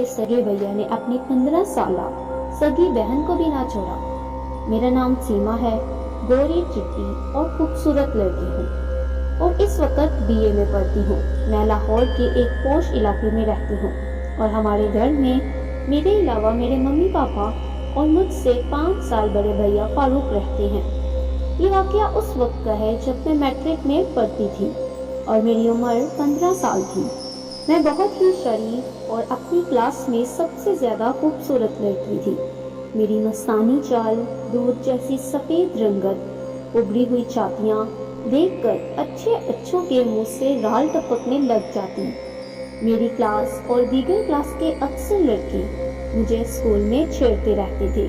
सगे भैया ने अपनी 15 साला सगी बहन को भी ना छोड़ा। मेरा नाम सीमा है, गोरी चिट्टी और खूबसूरत लड़की हूँ और इस वक्त बीए में पढ़ती हूँ। मैं लाहौर के एक पोश इलाके में रहती हूँ और हमारे घर में मेरे अलावा मेरे मम्मी पापा और मुझसे 5 साल बड़े भैया फारूक रहते हैं। ये वाकया उस वक्त का है जब मैं मैट्रिक में पढ़ती थी और मेरी उम्र 15 साल थी। मैं बहुत ही शरीफ और अपनी क्लास में सबसे ज्यादा खूबसूरत लड़की थी। मेरी मस्तानी चाल, दूध जैसी सफेद रंगत, उभरी हुई छातियाँ देखकर अच्छों के मुंह से राल टपकने लग जाती। मेरी क्लास और दीगर क्लास के अक्सर लड़के मुझे स्कूल में छेड़ते रहते थे,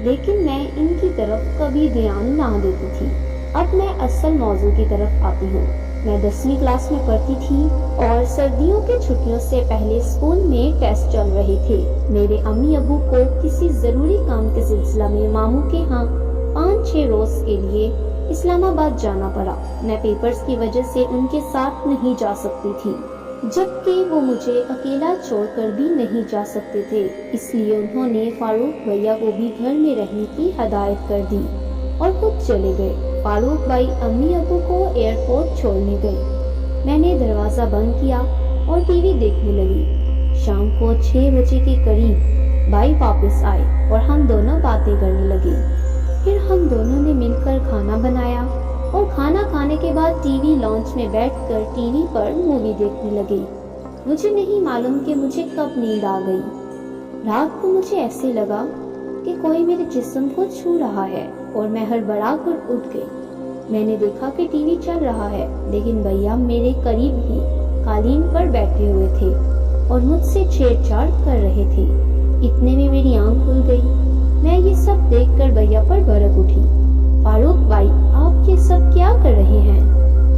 लेकिन मैं इनकी तरफ कभी ध्यान ना देती थी। अब मैं असल मौजू की तरफ आती हूँ। मैं 10वीं क्लास में पढ़ती थी और सर्दियों की छुट्टियों से पहले स्कूल में टेस्ट चल रहे थे। मेरे अम्मी अबू को किसी जरूरी काम के सिलसिला में मामू के यहाँ 5-6 रोज के लिए इस्लामाबाद जाना पड़ा। मैं पेपर्स की वजह से उनके साथ नहीं जा सकती थी, जबकि वो मुझे अकेला छोड़कर भी नहीं जा सकते थे। इसलिए उन्होंने फारूक भैया को भी घर में रहने की हदायत कर दी और खुद चले गए। फारूक भाई अम्मी अबू को एयरपोर्ट छोड़ने गए। मैंने दरवाजा बंद किया और टीवी देखने लगी। शाम को 6 बजे के करीब भाई वापस आए और हम दोनों बातें करने लगे। फिर हम दोनों ने मिलकर खाना बनाया और खाना खाने के बाद टीवी लॉन्च में बैठकर टीवी पर मूवी देखने लगे। मुझे नहीं मालूम कि मुझे कब नींद आ गई। रात को मुझे ऐसे लगा कि कोई मेरे जिस्म को छू रहा है और मैं हड़बड़ाकर उठ गई। मैंने देखा कि टीवी चल रहा है, लेकिन भैया मेरे करीब ही कालीन पर बैठे हुए थे और मुझसे छेड़छाड़ कर रहे थे। इतने में मेरी आंख खुल गई। मैं ये सब देखकर भैया पर भड़क उठी। फारूक भाई, आप ये सब क्या कर रहे हैं?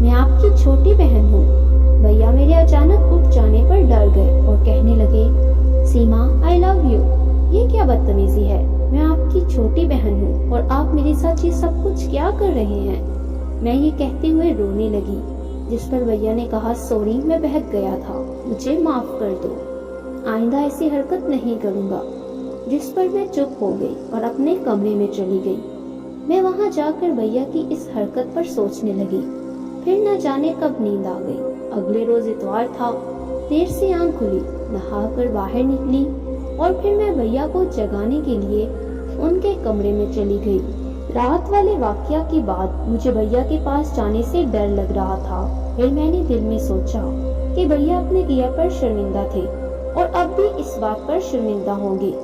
मैं आपकी छोटी बहन हूँ। भैया मेरे अचानक उठ जाने पर डर गए और कहने लगे, सीमा आई लव यू। ये क्या बदतमीजी है? मैं आपकी छोटी बहन हूँ और आप मेरे साथ ये सब कुछ क्या कर रहे हैं? मैं ये कहते हुए रोने लगी, जिस पर भैया ने कहा, सॉरी मैं बहक गया था, मुझे माफ कर दो, आइंदा ऐसी हरकत नहीं करूँगा। जिस पर मैं चुप हो गई और अपने कमरे में चली गई। मैं वहाँ जाकर भैया की इस हरकत पर सोचने लगी। फिर न जाने कब नींद आ गई। अगले रोज इतवार था। देर से आंख खुली, नहाकर बाहर निकली और फिर मैं भैया को जगाने के लिए उनके कमरे में चली गई। रात वाले वाकया के बाद मुझे भैया के पास जाने से डर लग रहा था। फिर मैंने दिल में सोचा कि भैया अपने किया पर शर्मिंदा थे और अब भी इस बात पर शर्मिंदा होंगे।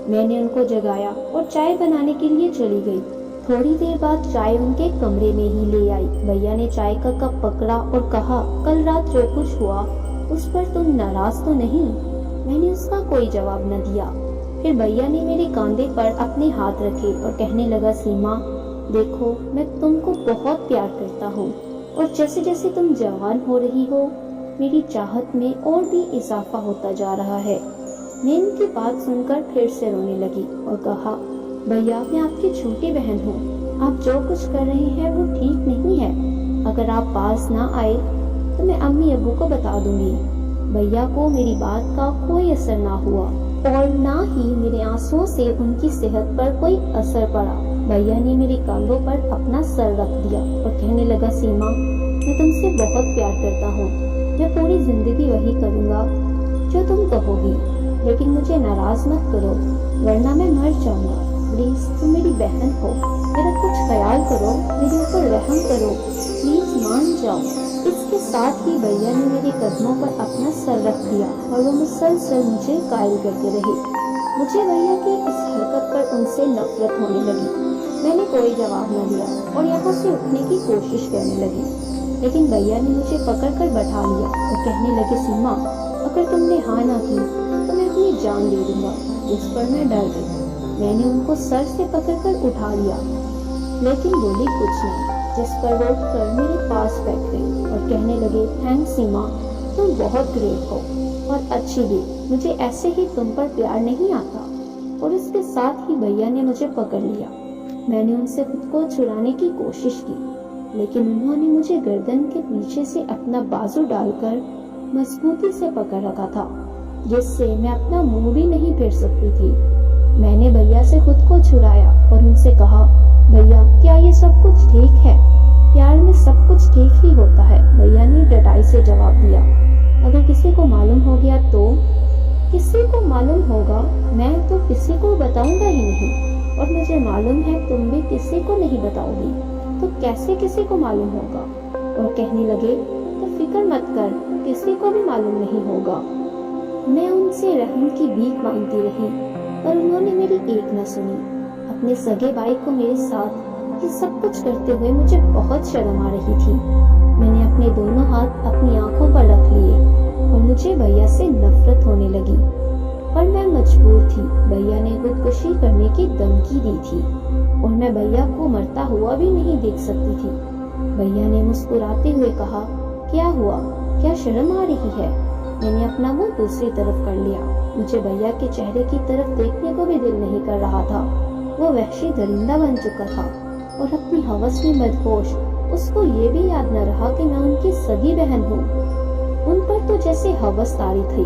मैंने उनको जगाया और चाय बनाने के लिए चली गई। थोड़ी देर बाद चाय उनके कमरे में ही ले आई। भैया ने चाय का कप पकड़ा और कहा, कल रात जो कुछ हुआ उस पर तुम नाराज तो नहीं? मैंने उसका कोई जवाब न दिया। फिर भैया ने मेरे कंधे पर अपने हाथ रखे और कहने लगा, सीमा देखो, मैं तुमको बहुत प्यार करता हूँ और जैसे जैसे तुम जवान हो रही हो मेरी चाहत में और भी इजाफा होता जा रहा है। मैं इनकी बात सुनकर फिर से रोने लगी और कहा, भैया मैं आपकी छोटी बहन हूँ, आप जो कुछ कर रहे हैं वो ठीक नहीं है। अगर आप पास ना आए तो मैं अम्मी अबू को बता दूंगी। भैया को मेरी बात का कोई असर ना हुआ और ना ही मेरे आंसुओं से उनकी सेहत पर कोई असर पड़ा। भैया ने मेरे कंधों पर अपना सर रख दिया और कहने लगा, सीमा मैं तुमसे बहुत प्यार करता हूँ, मैं पूरी जिंदगी वही करूँगा जो तुम कहोगी, लेकिन मुझे नाराज मत करो वरना मैं मर जाऊंगा। प्लीज तुम मेरी बहन हो, मेरा कुछ ख्याल करो, मेरे ऊपर रहम करो, प्लीज मान जाओ। इसके साथ ही भैया ने मेरे कदमों पर अपना सर रख दिया और वो मुसलसल मुझे कायल करते रहे। मुझे भैया की इस हरकत पर उनसे नफरत होने लगी। मैंने कोई जवाब न दिया और यहाँ से उठने की कोशिश करने लगी, लेकिन भैया ने मुझे पकड़कर बैठा लिया और कहने लगे, सीमा अगर तुमने हाँ ना की तो मैं अपनी जान दे दूंगा। जिस पर मैं डर गई। मैंने उनको सर से पकड़कर उठा लिया, लेकिन बोली कुछ नहीं, जिस पर वो उठकर मेरे पास बैठ गई और कहने लगे, थैंक्स सीमा, तुम बहुत ग्रेट हो और अच्छी भी, मुझे ऐसे ही तुम पर प्यार नहीं आता। और इसके साथ ही भैया ने मुझे पकड़ लिया। मैंने उनसे खुद को छुड़ाने की कोशिश की, लेकिन उन्होंने मुझे गर्दन के पीछे से अपना बाजू डालकर मजबूती से पकड़ रखा था। جس سے میں اپنا منہ بھی نہیں پھیر سکتی تھی۔ میں نے بھیا سے خود کو چھڑایا اور ان سے کہا، بھیا کیا یہ سب کچھ ٹھیک ہے؟ پیار میں سب کچھ ٹھیک ہی ہوتا ہے۔ بھیا نے ڈٹائی سے جواب دیا، اگر کسی کو معلوم ہو گیا تو؟ کسی کو معلوم ہوگا؟ میں تو کسی کو بتاؤں گا ہی نہیں، اور مجھے معلوم ہے تم بھی کسی کو نہیں بتاؤ گی، تو کیسے کسی کو معلوم ہوگا؟ اور کہنے لگے، تو فکر مت کر، کسی کو بھی معلوم نہیں ہوگا۔ میں ان سے رحم کی بھیک مانگتی رہی پر انہوں نے میری ایک نہ سنی۔ اپنے سگے بھائی کو میرے ساتھ یہ سب کچھ کرتے ہوئے مجھے بہت شرم آ رہی تھی۔ میں نے اپنے دونوں ہاتھ اپنی آنکھوں پر رکھ لیے اور مجھے بھیا سے نفرت ہونے لگی، پر میں مجبور تھی۔ بھیا نے خودکشی کرنے کی دھمکی دی تھی اور میں بھیا کو مرتا ہوا بھی نہیں دیکھ سکتی تھی۔ بھیا نے مسکراتے ہوئے کہا، کیا ہوا؟ کیا شرم آ رہی ہے؟ میں نے اپنا منہ دوسری طرف کر لیا۔ مجھے بھیا کے چہرے کی طرف دیکھنے کو بھی دل نہیں کر رہا تھا۔ وہ وحشی درندہ بن چکا تھا اور اپنی ہوس میں مدہوش۔ اس کو یہ بھی یاد نہ رہا کہ میں ان کی سگی بہن ہوں۔ ان پر تو جیسے ہوس طاری تھی۔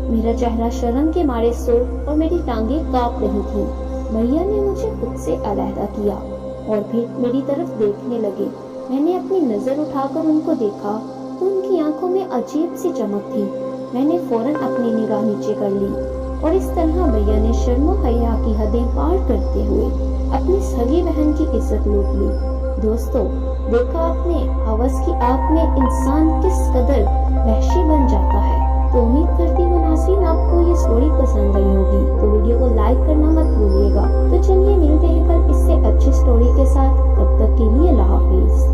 میرا چہرہ شرم کے مارے سرخ اور میری ٹانگیں کانپ رہی تھیں۔ بھیا نے مجھے خود سے علیحدہ کیا اور پھر میری طرف دیکھنے لگے۔ میں نے اپنی نظر اٹھا کر ان کو دیکھا تو ان کی آنکھوں میں عجیب سی چمک تھی۔ میں نے فوراً اپنی نگاہ نیچے کر لی اور اس طرح بھیا نے شرم و حیا کی حدیں پار کرتے ہوئے اپنی سگی بہن کی عزت لوٹ لی۔ دوستو، دیکھا آپ نے ہوس کی آگ میں انسان کس قدر وحشی بن جاتا ہے۔ تو امید کرتی ہوں ناظرین آپ کو یہ سٹوری پسند آئی ہوگی، تو ویڈیو کو لائک کرنا مت بھولیے گا۔ تو چلیے ملتے ہیں کل اس سے اچھی سٹوری کے ساتھ، تب تک کے لیے اللہ حافظ۔